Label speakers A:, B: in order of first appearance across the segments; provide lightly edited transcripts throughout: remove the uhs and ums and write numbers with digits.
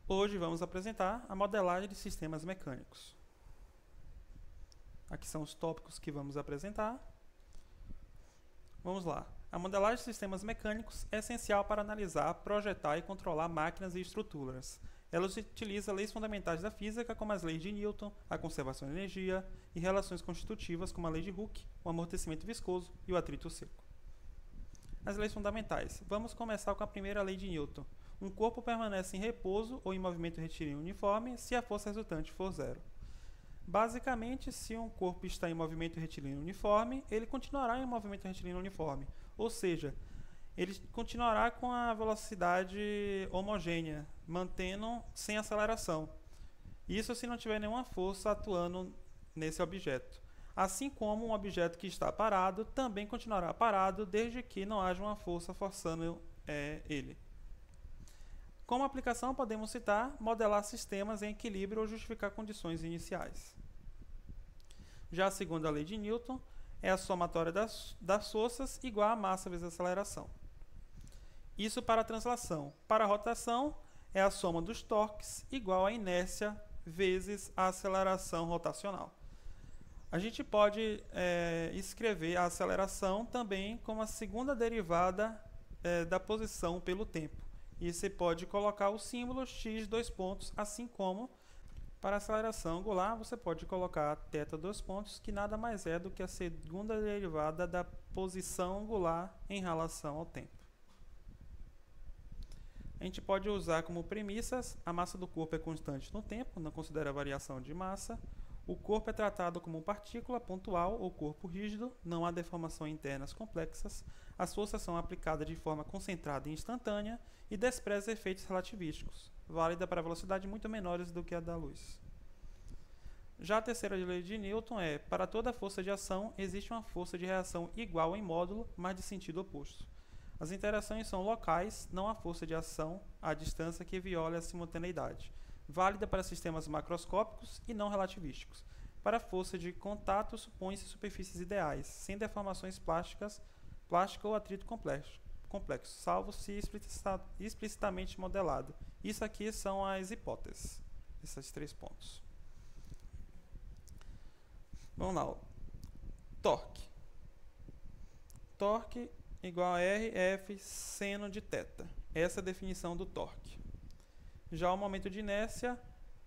A: Hoje vamos apresentar a modelagem de sistemas mecânicos. Aqui são os tópicos que vamos apresentar. Vamos lá. A modelagem de sistemas mecânicos é essencial para analisar, projetar e controlar máquinas e estruturas. Ela utiliza leis fundamentais da física, como as leis de Newton, a conservação de energia e relações constitutivas, como a lei de Hooke, o amortecimento viscoso e o atrito seco. As leis fundamentais. Vamos começar com a primeira lei de Newton. Um corpo permanece em repouso ou em movimento retilíneo uniforme se a força resultante for zero. Basicamente, se um corpo está em movimento retilíneo uniforme, ele continuará em movimento retilíneo uniforme, ou seja, ele continuará com a velocidade homogênea, mantendo sem aceleração. Isso se não tiver nenhuma força atuando nesse objeto. Assim como um objeto que está parado também continuará parado desde que não haja uma força forçando ele. Como aplicação, podemos citar modelar sistemas em equilíbrio ou justificar condições iniciais. Já a segunda lei de Newton é a somatória das forças igual a massa vezes a aceleração. Isso para a translação. Para a rotação, é a soma dos torques igual a inércia vezes a aceleração rotacional. A gente pode escrever a aceleração também como a segunda derivada da posição pelo tempo. E você pode colocar o símbolo x dois pontos, assim como para a aceleração angular você pode colocar θ dois pontos, que nada mais é do que a segunda derivada da posição angular em relação ao tempo. A gente pode usar como premissas: a massa do corpo é constante no tempo, não considera variação de massa. O corpo é tratado como partícula pontual ou corpo rígido, não há deformações internas complexas. As forças são aplicadas de forma concentrada e instantânea e despreza efeitos relativísticos, válida para velocidades muito menores do que a da luz. Já a terceira lei de Newton é: para toda força de ação, existe uma força de reação igual em módulo, mas de sentido oposto. As interações são locais, não há força de ação à distância que viole a simultaneidade, válida para sistemas macroscópicos e não relativísticos. Para a força de contato, supõe-se superfícies ideais, sem deformações plástica ou atrito complexo, salvo se explicitamente modelado. Isso aqui são as hipóteses, esses 3 pontos. Vamos lá. Torque. Torque igual a RF seno de θ. Essa é a definição do torque. Já o momento de inércia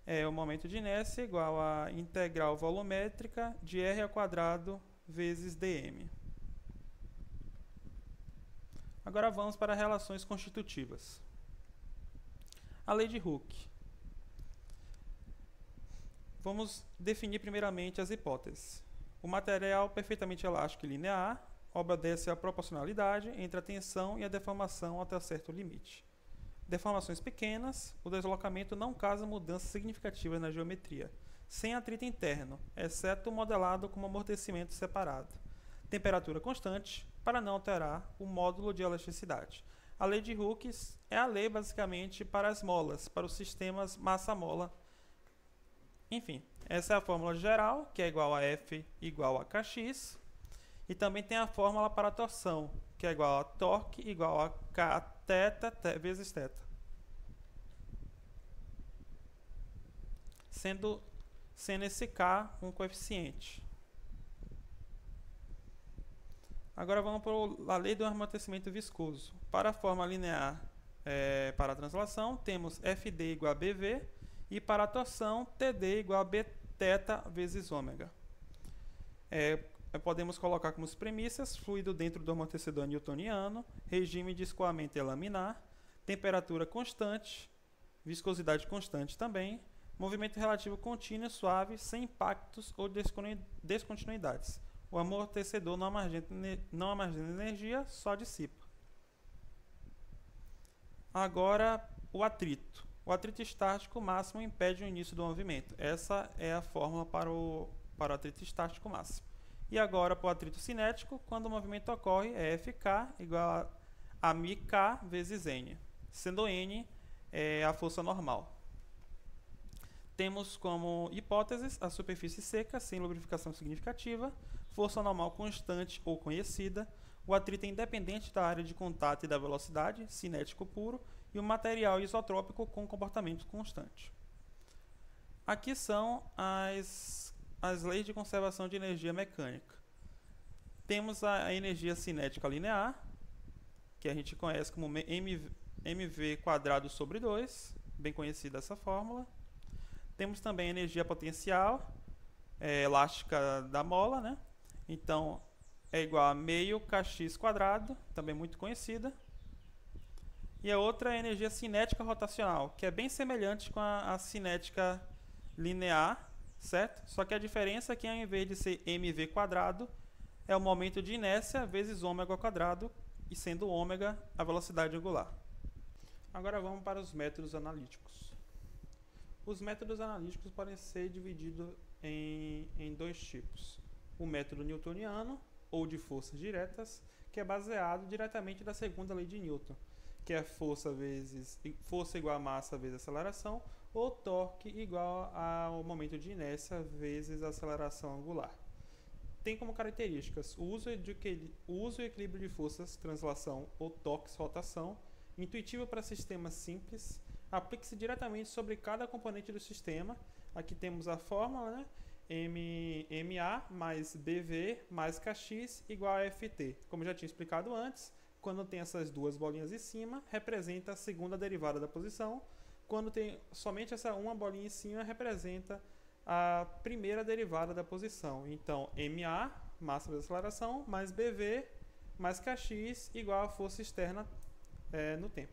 A: é o momento de inércia igual a integral volumétrica de R ao quadrado vezes dm. Agora vamos para relações constitutivas. A lei de Hooke. Vamos definir primeiramente as hipóteses. O material perfeitamente elástico e linear obedece à proporcionalidade entre a tensão e a deformação até certo limite. Deformações pequenas, o deslocamento não causa mudanças significativas na geometria, sem atrito interno, exceto o modelado como amortecimento separado. Temperatura constante, para não alterar o módulo de elasticidade. A lei de Hooke é a lei basicamente para as molas, para os sistemas massa-mola. Enfim, essa é a fórmula geral, que é igual a F igual a Kx. E também tem a fórmula para a torção, que é igual a torque igual a Kθ vezes θ. Sendo esse K um coeficiente. Agora vamos para a lei do amortecimento viscoso. Para a forma linear para a translação, temos FD igual a BV, e para a torção, TD igual a Bθ vezes ômega. Podemos colocar como premissas: fluido dentro do amortecedor newtoniano, regime de escoamento laminar, temperatura constante, viscosidade constante também, movimento relativo contínuo e suave, sem impactos ou descontinuidades. O amortecedor não armazena energia, só dissipa. Agora, o atrito. O atrito estático máximo impede o início do movimento. Essa é a fórmula para o atrito estático máximo. E agora, para o atrito cinético, quando o movimento ocorre, é Fk igual a μk vezes n, sendo n a força normal. Temos como hipóteses a superfície seca, sem lubrificação significativa, força normal constante ou conhecida, o atrito é independente da área de contato e da velocidade, cinético puro, e um material isotrópico com comportamento constante. Aqui são as leis de conservação de energia mecânica. Temos a energia cinética linear, que a gente conhece como mv quadrado sobre 2, bem conhecida essa fórmula. Temos também a energia potencial elástica da mola, né? Então, é igual a meio kx quadrado, também muito conhecida. E a outra é a energia cinética rotacional, que é bem semelhante com a cinética linear, certo? Só que a diferença é que ao invés de ser mv quadrado, é o momento de inércia vezes ômega ao quadrado, e sendo ômega a velocidade angular. Agora vamos para os métodos analíticos. Os métodos analíticos podem ser divididos em dois tipos. O método newtoniano, ou de forças diretas, que é baseado diretamente na segunda lei de Newton, que é força igual a massa vezes aceleração, ou torque igual ao momento de inércia vezes a aceleração angular. Tem como características o uso e equilíbrio de forças, translação ou torques, rotação, intuitivo para sistemas simples, aplica-se diretamente sobre cada componente do sistema. Aqui temos a fórmula, né? MA mais BV mais Kx igual a FT. Como já tinha explicado antes, quando tem essas duas bolinhas em cima, representa a segunda derivada da posição. Quando tem somente essa uma bolinha em cima, representa a primeira derivada da posição. Então, MA, massa vezes aceleração, mais BV, mais Kx, igual a força externa no tempo.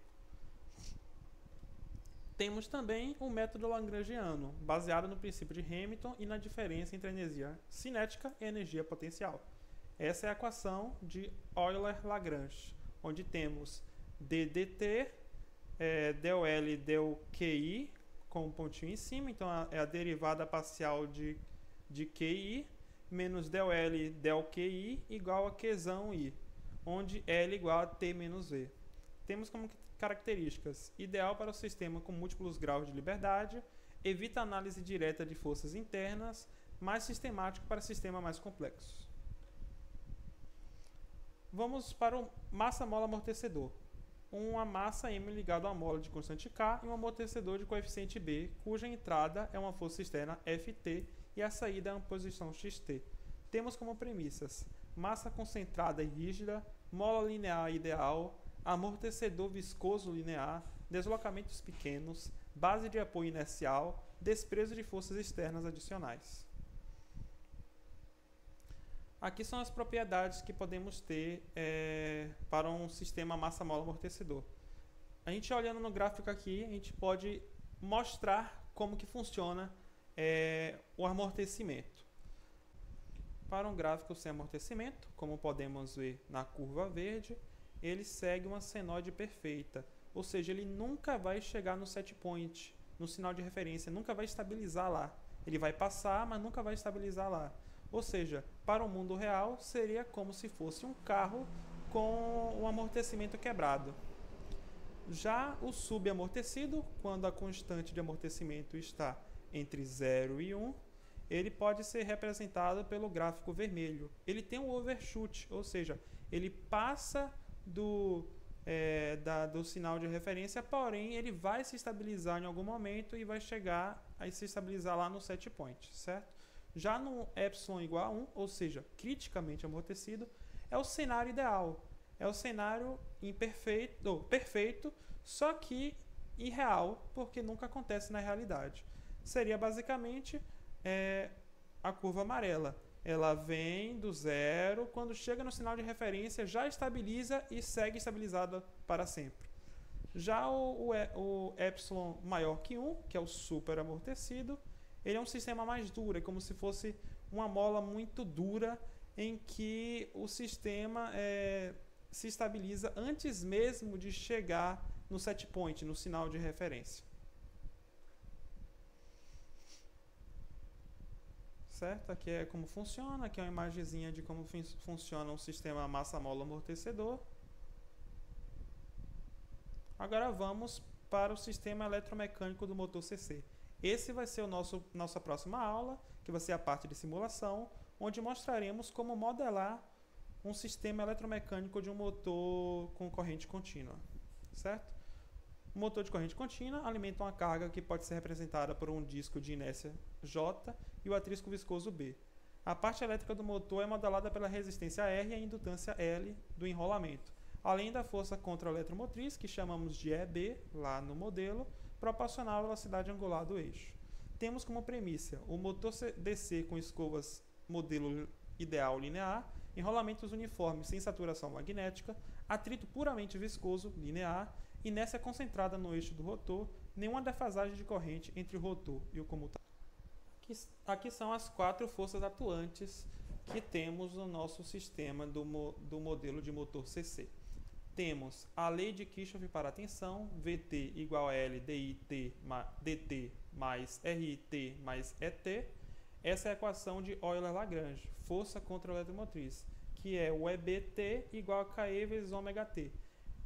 A: Temos também o método lagrangiano, baseado no princípio de Hamilton e na diferença entre a energia cinética e a energia potencial. Essa é a equação de Euler-Lagrange, onde temos ddt, del L, del QI, com um pontinho em cima, então é a derivada parcial de QI, menos del L, del QI, igual a Qzão I, onde L igual a T menos V. Temos como características: ideal para o sistema com múltiplos graus de liberdade, evita análise direta de forças internas, mais sistemático para sistemas mais complexos. Vamos para o massa-mola-amortecedor. Uma massa M ligada a uma mola de constante K e um amortecedor de coeficiente B, cuja entrada é uma força externa Ft e a saída é uma posição xt. Temos como premissas: massa concentrada e rígida, mola linear ideal, amortecedor viscoso linear, deslocamentos pequenos, base de apoio inercial, desprezo de forças externas adicionais. Aqui são as propriedades que podemos ter para um sistema massa-mola-amortecedor. A gente olhando no gráfico aqui, a gente pode mostrar como que funciona o amortecimento. Para um gráfico sem amortecimento, como podemos ver na curva verde, ele segue uma senoide perfeita, ou seja, ele nunca vai chegar no set point, no sinal de referência, nunca vai estabilizar lá. Ele vai passar, mas nunca vai estabilizar lá. Ou seja, para o mundo real, seria como se fosse um carro com o amortecimento quebrado. Já o subamortecido, quando a constante de amortecimento está entre 0 e 1, ele pode ser representado pelo gráfico vermelho. Ele tem um overshoot, ou seja, ele passa do sinal de referência, porém ele vai se estabilizar em algum momento e vai chegar a se estabilizar lá no set point, certo? Já no epsilon igual a 1, ou seja, criticamente amortecido, é o cenário ideal. É o cenário perfeito, só que irreal, porque nunca acontece na realidade. Seria basicamente a curva amarela. Ela vem do zero, quando chega no sinal de referência, já estabiliza e segue estabilizada para sempre. Já o epsilon maior que 1, que é o super amortecido, ele é um sistema mais duro, é como se fosse uma mola muito dura em que o sistema se estabiliza antes mesmo de chegar no set point, no sinal de referência. Certo? Aqui é como funciona, aqui é uma imagenzinha de como funciona um sistema massa-mola-amortecedor. Agora vamos para o sistema eletromecânico do motor CC. Esse vai ser nossa próxima aula, que vai ser a parte de simulação, onde mostraremos como modelar um sistema eletromecânico de um motor com corrente contínua, certo? O motor de corrente contínua alimenta uma carga que pode ser representada por um disco de inércia J e o atrisco viscoso B. A parte elétrica do motor é modelada pela resistência R e a indutância L do enrolamento, além da força contra-eletromotriz, que chamamos de EB, lá no modelo, proporcional à velocidade angular do eixo. Temos como premissa o motor DC com escovas modelo ideal linear, enrolamentos uniformes sem saturação magnética, atrito puramente viscoso linear, inércia concentrada no eixo do rotor, nenhuma defasagem de corrente entre o rotor e o comutador. Aqui são as 4 forças atuantes que temos no nosso sistema do modelo de motor CC. Temos a lei de Kirchhoff para a tensão, Vt igual a L dt mais RT mais ET. Essa é a equação de Euler-Lagrange, força contra a eletromotriz, que é o EBT igual a KE vezes ωt.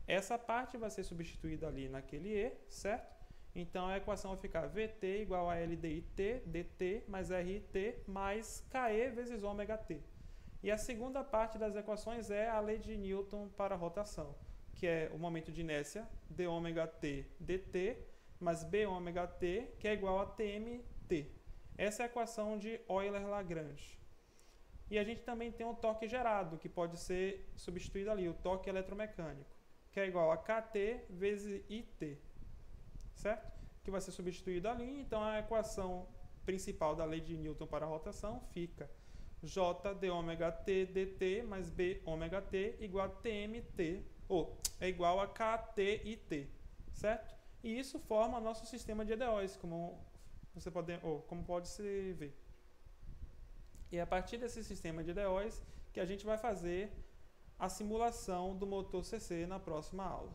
A: Essa parte vai ser substituída ali naquele E, certo? Então a equação vai ficar Vt igual a L dt mais RT mais KE vezes ωt. E a segunda parte das equações é a lei de Newton para a rotação, que é o momento de inércia dωt dt mais bωt, que é igual a tmt. Essa é a equação de Euler-Lagrange. E a gente também tem um torque gerado, que pode ser substituído ali, o torque eletromecânico, que é igual a Kt vezes It, certo? Que vai ser substituído ali. Então a equação principal da lei de Newton para a rotação fica J dωt dt mais bωt igual a tmt, ou é igual a KTIT, certo? E isso forma nosso sistema de EDOs, como pode se ver. E é a partir desse sistema de EDOs que a gente vai fazer a simulação do motor CC na próxima aula.